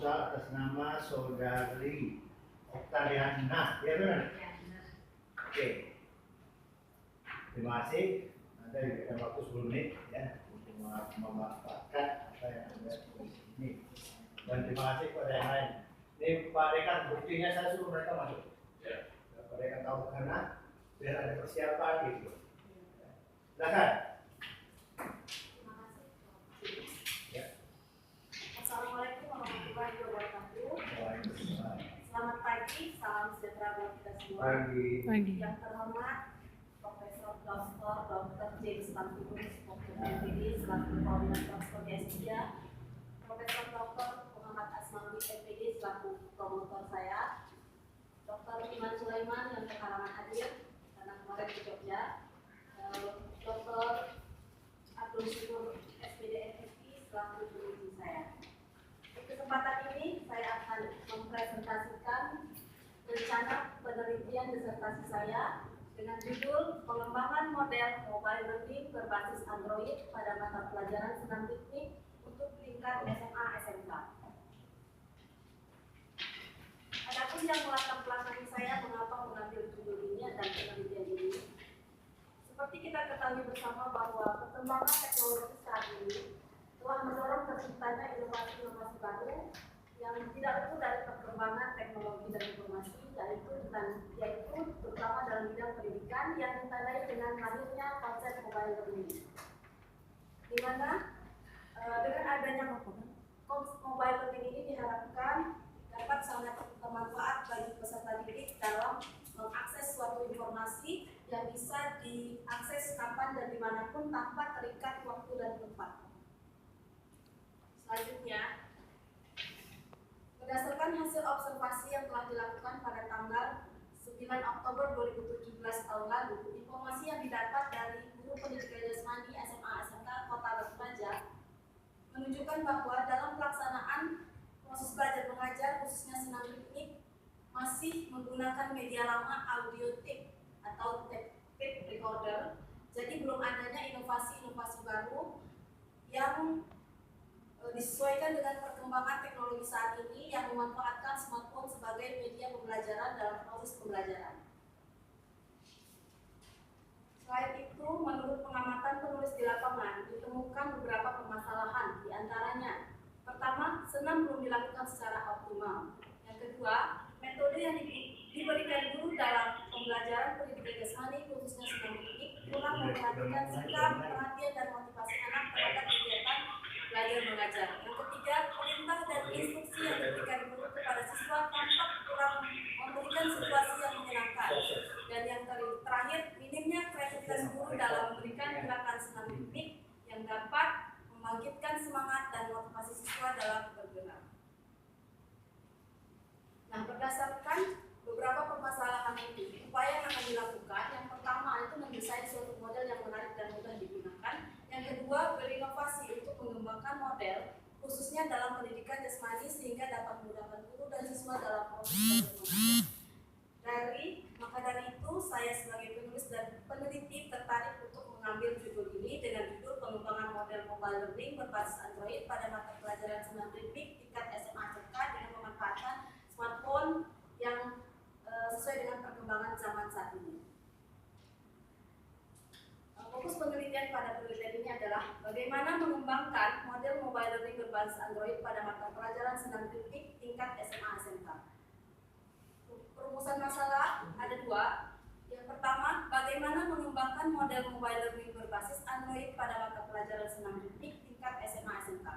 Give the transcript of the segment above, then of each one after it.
proposal atas nama Saudari Oktariana, ya benar? Oke. Terima kasih. Ada diberikan waktu 10 menit ya untuk memanfaatkan apa yang ada di sini. Dan terima kasih kepada yang lain. Ini Pak Rekan, buktinya saya suruh mereka masuk. Ya. Pak Rekan tahu karena biar ada persiapan gitu. Silakan. Assalamualaikum warahmatullahi wabarakatuh. Selamat pagi, salam sejahtera buat kita semua. Pagi. Yang terhormat Profesor Dr. James Tantinus, MPD, selaku Koordinator Studi S3, Profesor Dr. Muhammad Asmawi, MPD, selaku promotor saya, Dr. Iman Sulaiman yang berhalangan hadir karena kemarin ke Jogja, Dr. Abdul Syukur, SPD FFI, selaku peneliti saya. Di kesempatan ini saya akan mempresentasikan rencana penelitian disertasi saya dengan judul Pengembangan Model Mobile Learning Berbasis Android pada mata pelajaran senam teknik untuk tingkat SMA SMK. Adapun yang melatar belakangi saya mengapa mengambil judul ini dan penelitian ini, seperti kita ketahui bersama bahwa perkembangan teknologi saat ini telah mendorong terciptanya inovasi-inovasi baru yang tidak lepas dari perkembangan teknologi dan informasi, yaitu terutama dalam bidang pendidikan yang ditandai dengan lahirnya konsep mobile learning. Di mana dengan adanya konsep mobile learning ini diharapkan dapat sangat bermanfaat bagi peserta didik dalam mengakses suatu informasi yang bisa diakses kapan dan dimanapun tanpa terikat waktu dan tempat. Selanjutnya, berdasarkan hasil observasi yang telah dilakukan pada tanggal 9 Oktober 2017 tahun lalu, informasi yang didapat dari guru pendidikan jasmani SMA SMK Kota Batu Raja menunjukkan bahwa dalam pelaksanaan proses belajar mengajar khususnya senam teknik masih menggunakan media lama audio tape atau tape recorder. Jadi belum adanya inovasi-inovasi baru yang disesuaikan dengan perkembangan teknologi saat ini yang memanfaatkan smartphone sebagai media pembelajaran dalam proses pembelajaran. Selain itu, menurut pengamatan penulis di lapangan, ditemukan beberapa permasalahan, di antaranya: pertama, senam belum dilakukan secara optimal. Yang kedua, metode yang diberikan guru dalam pembelajaran pendidikan jasmani khususnya senam teknik kurang memperhatikan sikap, perhatian, dan motivasi anak terhadap kegiatan belajar mengajar. Yang ketiga, perintah dan instruksi yang diberikan guru kepada siswa tampak kurang memberikan situasi yang menyenangkan. Dan yang terakhir, minimnya kreativitas guru dalam memberikan gerakan senam teknik yang dapat membangkitkan semangat dan motivasi siswa dalam bergerak. Nah, berdasarkan beberapa permasalahan ini, upaya yang akan dilakukan, yang pertama itu mendesain suatu model yang menarik dan mudah digunakan. Yang kedua, berinovasi untuk mengembangkan model khususnya dalam pendidikan jasmani sehingga dapat memudahkan guru dan siswa dalam proses belajar. Dari itu, saya sebagai penulis dan peneliti tertarik untuk mengambil judul ini dengan judul Pengembangan Model Mobile Learning Berbasis Android pada mata pelajaran senam teknik tingkat SMA SMK dengan pemanfaatan smartphone yang sesuai dengan perkembangan zaman saat ini. Fokus penelitian pada penelitian ini adalah bagaimana mengembangkan model mobile learning berbasis Android pada mata pelajaran senam teknik tingkat SMA SMK. Perumusan masalah ada dua. Yang pertama, bagaimana mengembangkan model mobile learning berbasis Android pada mata pelajaran senam teknik tingkat SMA SMK.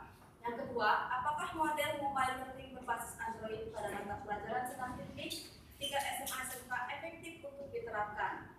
Yang kedua, apakah model mobile learning berbasis Android pada mata pelajaran senam teknik tingkat SMA SMK efektif untuk diterapkan?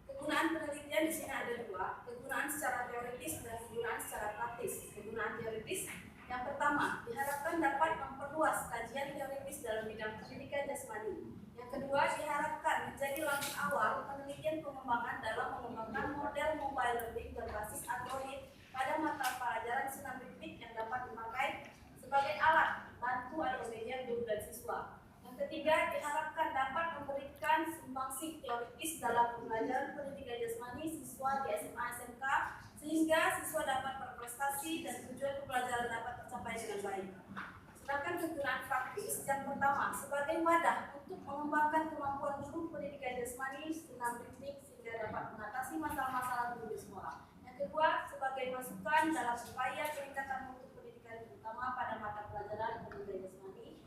Kegunaan penelitian di sini ada dua, kegunaan secara teoritis dan kegunaan secara praktis. Kegunaan teoritis yang pertama, diharapkan dapat memperluas kajian teoritis dalam bidang pendidikan jasmani. Yang kedua, diharapkan menjadi langkah awal penelitian pengembangan dalam mengembangkan model mobile learning berbasis Android pada mata pelajaran senam teknik yang dapat dipakai sebagai alat bantu atau media guru dan siswa. Yang ketiga, diharapkan dapat memberikan sumbangsi teoritis dalam pembelajaran pendidikan jasmani siswa di SMA SMK sehingga siswa dapat berprestasi dan tujuan pembelajaran dapat tercapai dengan baik. merupakan kegunaan praktis yang pertama sebagai wadah untuk mengembangkan kemampuan guru pendidikan jasmani senam ritmik sehingga dapat mengatasi masalah-masalah guru di sekolah. Yang kedua, sebagai masukan dalam upaya peningkatan mutu pendidikan terutama pada mata pelajaran pendidikan jasmani.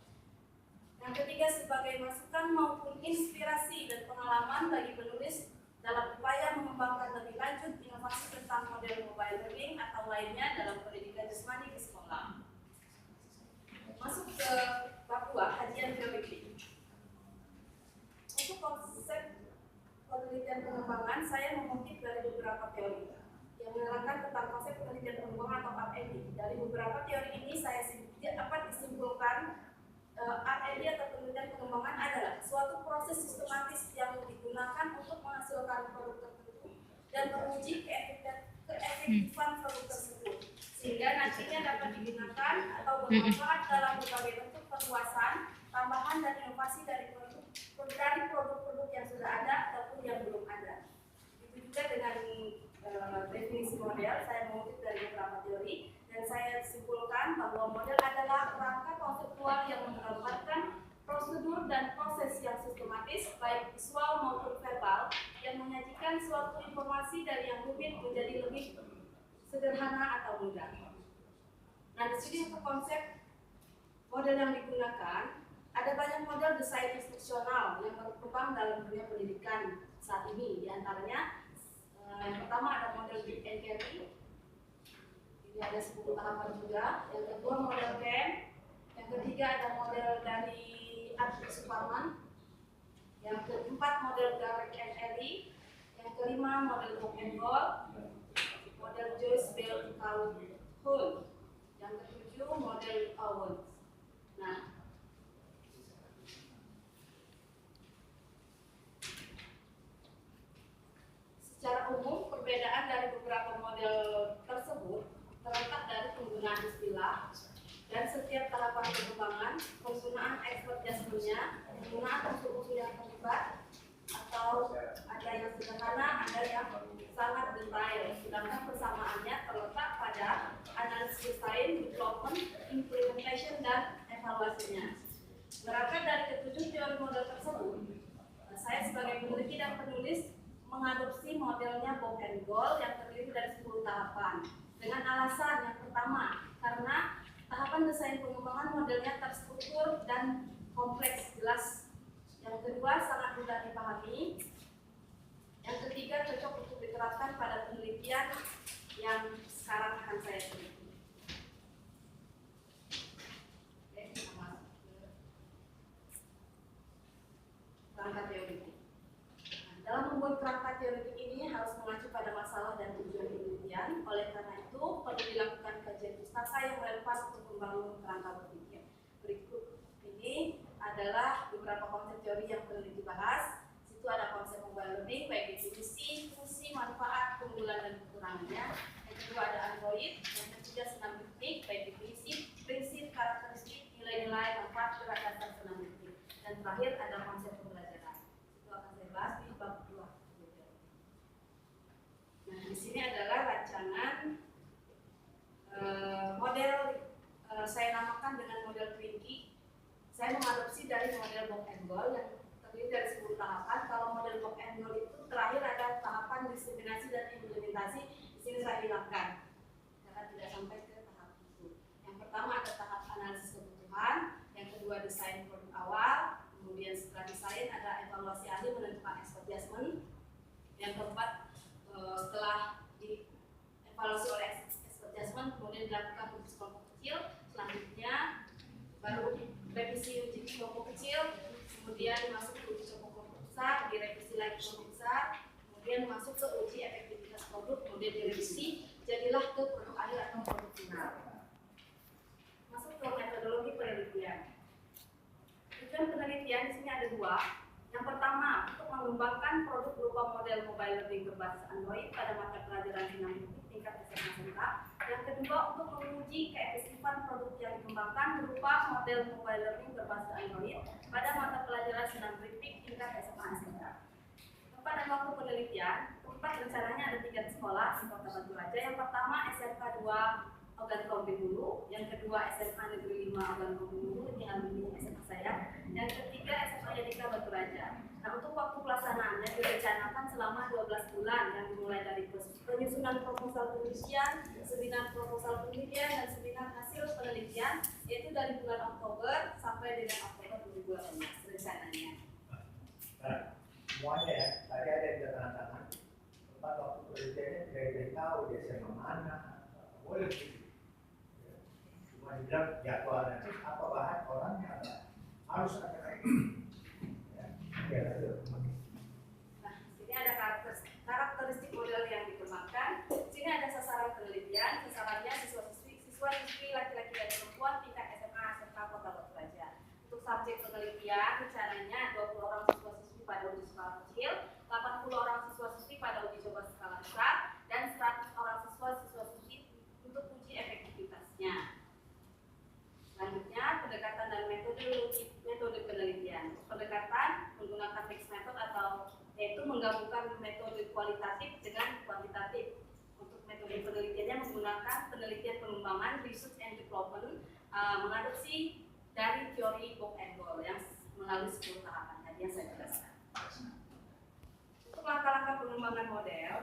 Yang ketiga, sebagai masukan maupun inspirasi dan pengalaman bagi penulis dalam upaya mengembangkan lebih lanjut inovasi tentang model mobile learning atau lainnya dalam pendidikan jasmani di sekolah. Masuk ke bab 2, kajian teoretik. Untuk konsep penelitian pengembangan, saya mengutip dari beberapa teori yang menerangkan tentang konsep penelitian pengembangan atau R&D. Dari beberapa teori ini saya dapat disimpulkan R&D atau penelitian pengembangan adalah suatu proses sistematis yang digunakan untuk menghasilkan produk tertentu dan menguji keefektifan produk tersebut sehingga nantinya dapat digunakan atau bermanfaat dalam berbagai bentuk perluasan, tambahan dan inovasi dari produk-produk yang sudah ada ataupun yang belum ada. Itu juga dengan definisi model, saya mengutip dari beberapa teori dan saya simpulkan bahwa model adalah kerangka konseptual yang menggambarkan prosedur dan proses yang sistematis baik visual maupun verbal yang menyajikan suatu informasi dari yang rumit menjadi lebih sederhana atau mudah. Nah, di sini untuk konsep model yang digunakan, ada banyak model desain instruksional yang berkembang dalam dunia pendidikan saat ini. Di antaranya, yang pertama ada model Big and Carry, ini ada 10 tahapan juga. Yang kedua model CAM, yang ketiga ada model dari Arthur Superman, yang keempat model Garrett and Ellie, yang kelima model Book and Gold, model Joyce Bell Calhoun, yang ketujuh model Owens. Nah, secara umum perbedaan dari beberapa model tersebut terletak dari penggunaan istilah dan setiap tahapan pengembangan, penggunaan expert judgment-nya, penggunaan unsur-unsur yang terlibat, atau ada yang sederhana, ada yang sangat detail. Sedangkan persamaannya terletak pada analisis desain, development, implementation, dan evaluasinya. Berangkat dari ketujuh teori model tersebut, saya sebagai peneliti dan penulis mengadopsi modelnya Book and Gold yang terdiri dari 10 tahapan. Dengan alasan yang pertama, karena tahapan desain pengembangan modelnya terstruktur dan kompleks jelas. Yang kedua, sangat mudah dipahami. Yang ketiga, cocok untuk diterapkan pada penelitian yang sekarang akan saya teliti. Oke, kita masuk ke kerangka teoretik. Dalam membuat kerangka teoretik ini harus mengacu pada masalah dan tujuan penelitian. Oleh karena itu, perlu dilakukan kajian pustaka yang relevan untuk membangun kerangka berpikir. Berikut ini adalah beberapa konsep teori yang perlu dibahas. Situ ada konsep mobile learning, baik definisi, fungsi, manfaat, keunggulan dan kekurangannya. Yang kedua ada Android. Yang ketiga senam ritmik, baik definisi, prinsip, karakteristik, nilai-nilai, manfaat, gerak dasar senam ritmik. Dan terakhir ada konsep pembelajaran. Itu akan saya bahas di bab 2. Nah, di sini adalah rancangan model saya namakan dengan model Twinkie. Saya mengadopsi dari model Book and Gold yang terdiri dari 10 tahapan. Kalau model Book and Gold itu terakhir ada tahapan diseminasi dan implementasi. Di sini saya hilangkan karena tidak sampai ke tahap itu. Yang pertama ada tahap analisis kebutuhan, yang kedua desain produk awal, kemudian setelah desain ada evaluasi ahli menentukan expert judgment, yang keempat setelah dievaluasi oleh expert judgment kemudian dilakukan uji kelompok kecil, selanjutnya baru revisi uji kelompok kecil, kemudian masuk ke uji kelompok besar, direvisi lagi kelompok besar, kemudian masuk ke uji efektivitas produk, kemudian direvisi, jadilah ke produk akhir atau produk final. Masuk ke metodologi penelitian. Tujuan penelitian di sini ada 2. Yang pertama, untuk mengembangkan produk berupa model mobile learning berbasis Android pada mata pelajaran senam ritmik tingkat SMA SMK. Yang kedua, untuk menguji keefektifan produk yang dikembangkan berupa model mobile learning berbasis Android pada mata pelajaran senam ritmik tingkat SMA SMK. Tempat dan waktu penelitian, tempat rencananya ada 3 sekolah di Kota Batu Raja. Yang pertama SMK 2 Ogan Komering Hulu, yang kedua SMA Negeri 5 organ pembunuh di alumni SMA saya. Yang ketiga SMA Yadika Batu Raja. Nah, untuk waktu pelaksanaannya direncanakan selama 12 bulan yang dimulai dari penyusunan proposal penelitian, seminar proposal penelitian, dan seminar hasil penelitian, yaitu dari bulan Oktober sampai dengan Oktober 2018 rencananya. Nah, semuanya ya, tadi ada yang tanda tangan. Tempat waktu penelitiannya tidak diberitahu dia SMA mana, boleh gitu. Cuma dibilang jadwalnya apa bahan orangnya harus ada kayak ya, Nah, sini ada karakteristik model yang dikembangkan. Sini ada sasaran penelitian. Sasarannya siswa-siswi laki-laki dan perempuan tingkat SMA SMK Kota Batu Raja. Untuk subjek penelitian, rencananya 20 orang siswa-siswi pada uji skala kecil, 80 orang siswa-siswi pada uji coba skala besar, dan 100 orang siswa-siswi untuk uji efektivitasnya. Selanjutnya, pendekatan dan metode penelitian. Pendekatan menggunakan mixed method atau yaitu menggabungkan metode kualitatif dengan kuantitatif. Untuk metode penelitiannya menggunakan penelitian pengembangan research and development, mengadopsi dari teori Bock and Ball yang melalui 10 tahapan tadi yang saya jelaskan. Untuk langkah-langkah pengembangan model,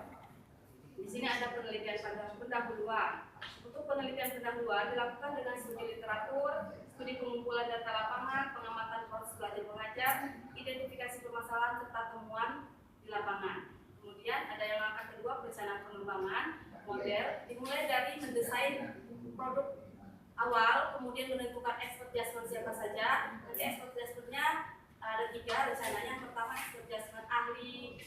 di sini ada penelitian pendahuluan. Untuk penelitian pendahuluan dilakukan dengan studi literatur, studi pengumpulan data lapangan, pengamatan proses belajar mengajar, identifikasi permasalahan serta temuan di lapangan. Kemudian ada yang langkah kedua, perencanaan pengembangan model, dimulai dari mendesain produk awal, kemudian menentukan expert judgment siapa saja. Nanti expert judgment-nya ada 3 rencananya. Yang pertama expert judgment ahli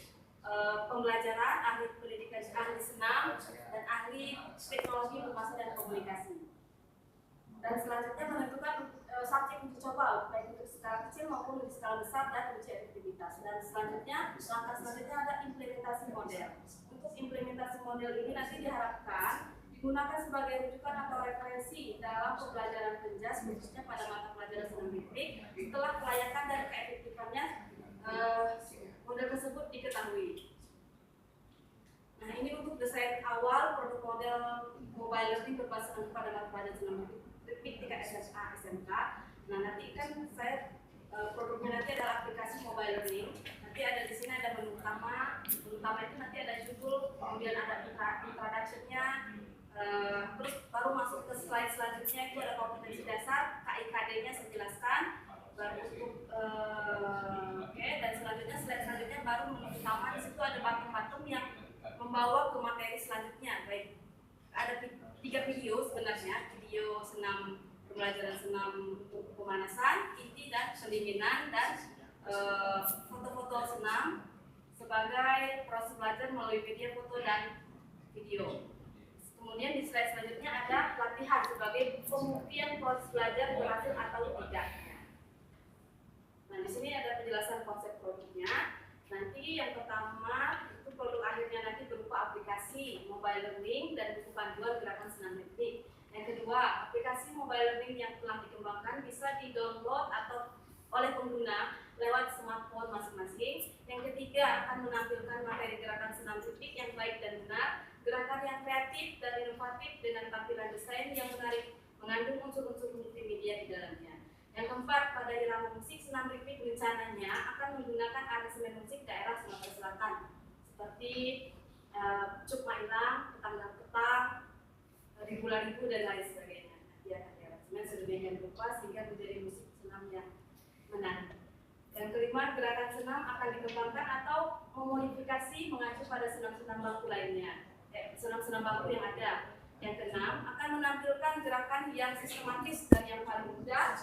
pembelajaran, ahli pendidikan, ahli senam, dan ahli teknologi informasi dan komunikasi. Dan selanjutnya menentukan subjek uji coba baik untuk skala kecil maupun untuk skala besar dan uji efektivitas. Dan selanjutnya langkah selanjutnya ada implementasi model. Untuk implementasi model ini nanti diharapkan digunakan sebagai rujukan atau referensi dalam pembelajaran penjas khususnya pada mata pelajaran senam rhythmic setelah kelayakan dan keefektifannya model tersebut diketahui. Nah, ini untuk desain awal produk model mobile learning berbasis pada mata pelajaran senam rhythmic tingkat SMA SMK. Nah, nanti kan saya produknya nanti adalah aplikasi mobile learning. Nanti ada di sini ada menu utama itu nanti ada judul, kemudian ada introduction-nya, terus baru masuk ke slide selanjutnya itu ada kompetensi dasar, KIKD-nya saya jelaskan. Baru untuk dan selanjutnya slide selanjutnya baru menu utama. Di situ ada button-button yang membawa ke materi selanjutnya. Baik, ada 3 video sebenarnya, video senam pembelajaran senam untuk pemanasan, inti dan pendinginan, dan foto-foto senam sebagai proses belajar melalui media foto dan video. Kemudian di slide selanjutnya ada latihan sebagai pembuktian proses belajar berhasil atau tidaknya. Nah, di sini ada penjelasan konsep produknya. Nanti yang pertama itu produk akhirnya nanti berupa aplikasi mobile learning dan buku panduan gerakan senam rhythmic. Yang kedua, aplikasi mobile learning yang telah dikembangkan bisa di-download atau oleh pengguna lewat smartphone masing-masing. Yang ketiga, akan menampilkan materi gerakan senam rhythmic yang baik dan benar, gerakan yang kreatif dan inovatif dengan tampilan desain yang menarik, mengandung unsur-unsur multimedia di dalamnya. Yang keempat, pada irama musik senam rhythmic rencananya akan menggunakan aransemen musik daerah Sumatera Selatan seperti Cuk Mailang, Petang-petang, Ribu-ribu dan lain sebagainya. Nanti akan diaransemen sedemikian rupa sehingga menjadi musik senam yang menarik. Yang kelima, gerakan senam akan dikembangkan atau memodifikasi mengacu pada senam-senam bangku lainnya, senam-senam bangku yang ada. Yang keenam, akan menampilkan gerakan yang sistematis dari yang paling mudah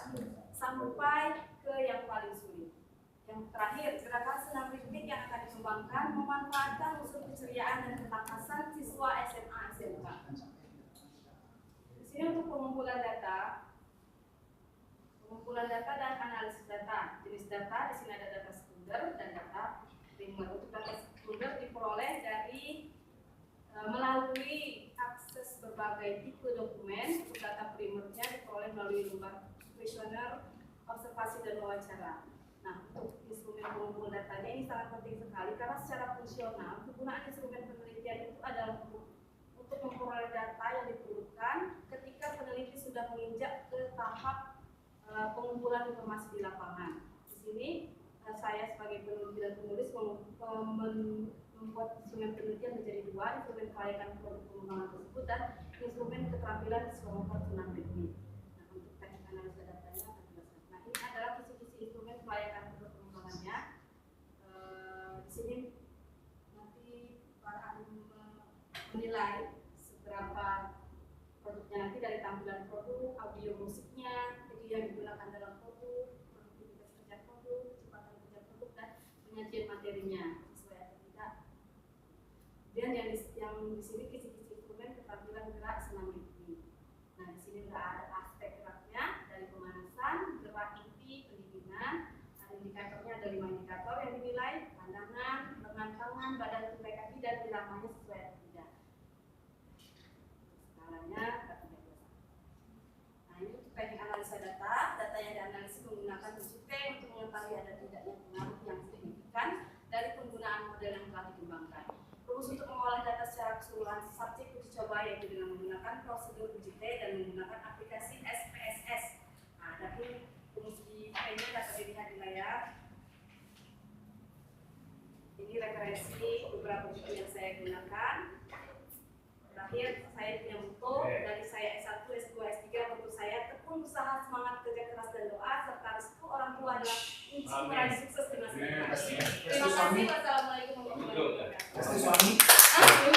sampai ke yang paling sulit. Yang terakhir, gerakan senam rhythmic yang akan dikembangkan memanfaatkan unsur keceriaan dan ketangkasan siswa SMA SMK. Di sini untuk pengumpulan data dan analisis data. Jenis data di sini ada data sekunder dan data primer. Untuk data sekunder diperoleh dari melalui akses berbagai tipe dokumen. Untuk data primernya diperoleh melalui lembar kuesioner, observasi dan wawancara. Nah, untuk instrumen pengumpul datanya ini sangat penting sekali karena secara fungsional penggunaan instrumen penelitian itu adalah untuk memperoleh data yang diperlukan ketika peneliti sudah menginjak ke tahap pengumpulan informasi di lapangan. Di sini saya sebagai penulis dan penulis membuat instrumen penelitian menjadi dua, instrumen kelayakan produk pengembangan tersebut dan instrumen keterampilan psikomotor senam ritmik. Nah, untuk teknik analisa datanya akan dijelaskan. Nah, ini adalah kisi-kisi instrumen kelayakan produk pengembangannya. Di sini nanti para ahli menilai seberapa produknya nanti dari tampilan produk, audio musiknya, video yang digunakan dalam produk, produktivitas kerja produk, kecepatan kerja produk, dan penyajian materinya sesuai atau tidak. Dan yang di sini kisi-kisi instrumen keterampilan gerak senam ritmik. Nah, di sini sudah ada aspek geraknya dari pemanasan, gerak inti, pendinginan. Ada indikatornya, ada 5 indikator yang dinilai: pandangan, lengan tangan, badan sampai kaki, dan iramanya sesuai atau tidak. Skalanya 321. Nah, ini untuk teknik analisa data. Data yang dianalisis menggunakan uji T untuk mengetahui ada tidaknya pengaruh yang signifikan dari penggunaan model yang telah dikembangkan. Rumus untuk mengolah data secara keseluruhan subjek uji coba yaitu dengan menggunakan prosedur uji T dan menggunakan aplikasi SPSS. Nah, adapun rumus di T-nya dapat dilihat di layar. Ini referensi beberapa buku yang saya gunakan. Terakhir, saya punya buku dari saya S1, S2, S3 untuk saya tekun usaha, semangat kerja keras dan doa serta restu orang tua adalah kunci meraih sukses di masa depan. Terima kasih.